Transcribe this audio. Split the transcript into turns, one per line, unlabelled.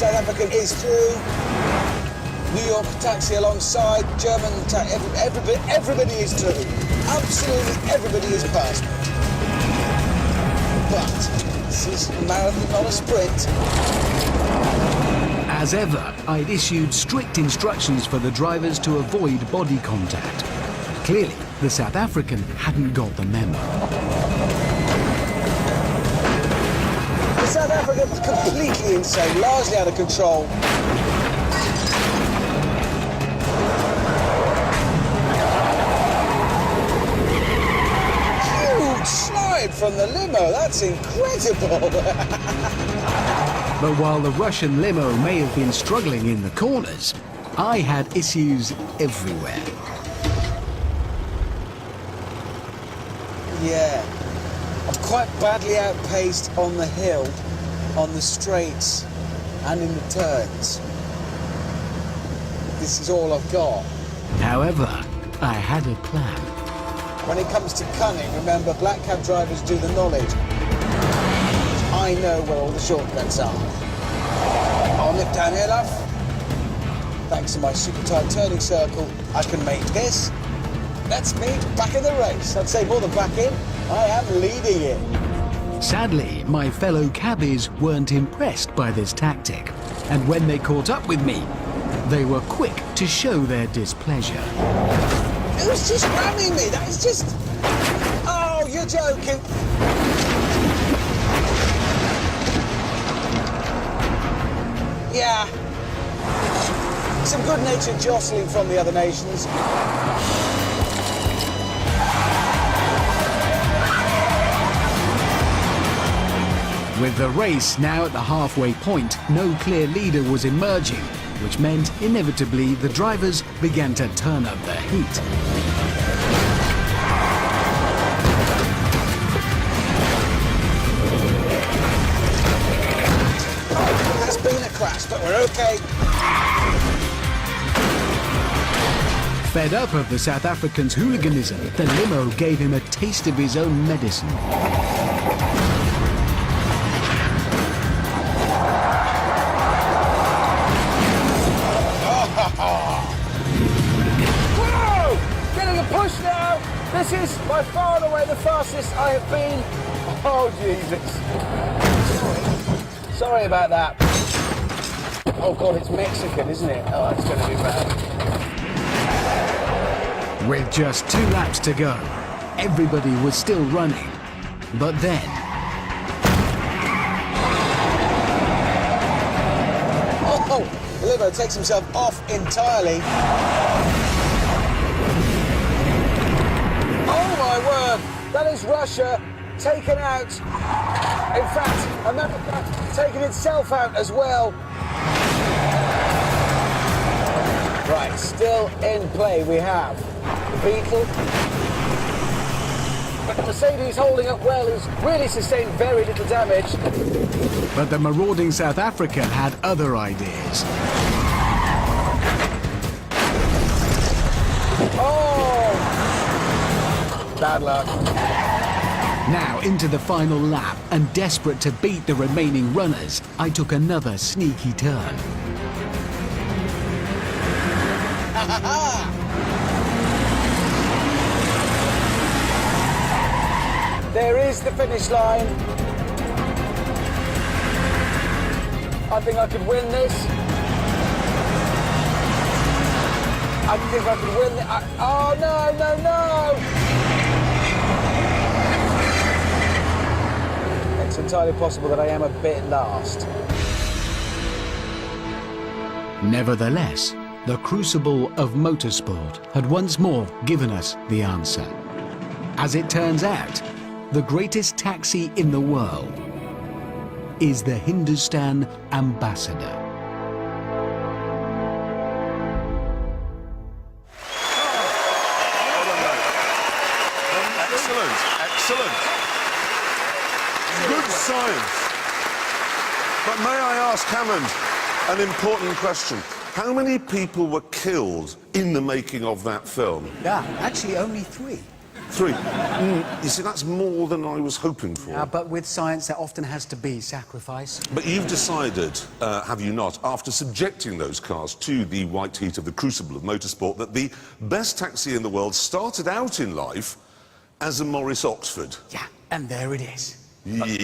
South African is through. New York taxi alongside. German taxi. Everybody is through. Absolutely everybody is past. But this is a marathon, not a sprint.
As ever, I'd issued strict instructions for the drivers to avoid body contact. Clearly, the South African hadn't got the memo.
The South African was completely insane, largely out of control. Huge slide from the limo, that's incredible.
But while the Russian limo may have been struggling in the corners, I had issues everywhere.
Yeah, I'm quite badly outpaced on the hill, on the straights, and in the turns. This is all I've got.
However, I had a plan.
When it comes to cunning, remember, black cab drivers do the knowledge. I know where all the shortcuts are. I'll nip down here, love. Thanks to my super tight turning circle, I can make this. That's me back in the race. I'd say more than back in, I am leading it.
Sadly, my fellow cabbies weren't impressed by this tactic, and when they caught up with me, they were quick to show their displeasure.
It was just ramming me. That is just... Oh, you're joking. Yeah. Some good-natured jostling from the other nations.
With the race now at the halfway point, no clear leader was emerging, which meant inevitably the drivers began to turn up the heat.
Oh, that's been a crash, but we're okay.
Fed up of the South African's hooliganism, the limo gave him a taste of his own medicine.
Whoa! Getting a push now. This is by far and away the fastest I have been. Oh, Jesus. Sorry about that. Oh, God, it's Mexican, isn't it? Oh, that's going to be bad.
With just 2 laps to go, everybody was still running. But then...
Oh, the limo takes himself off entirely. Oh, my word. That is Russia taken out. In fact, America taking itself out as well. Right, still in play we have the Beetle. But the Mercedes holding up well, has really sustained very little damage.
But the marauding South African had other ideas.
Oh! Bad luck.
Now into the final lap, and desperate to beat the remaining runners, I took another sneaky turn.
There is the finish line. I think I could win this. I think I could win it. Oh, no, no, no! It's entirely possible that I am a bit last.
Nevertheless, the crucible of motorsport had once more given us the answer. As it turns out, the greatest taxi in the world is the Hindustan Ambassador.
Excellent, excellent. Good science. But may I ask Hammond an important question? How many people were killed in the making of that film?
Yeah, actually only 3.
3. You see, that's more than I was hoping for.
But with science, there often has to be sacrifice.
But you've decided, have you not, after subjecting those cars to the white heat of the crucible of motorsport, that the best taxi in the world started out in life as a Morris Oxford.
Yeah, and there it is.
Yeah.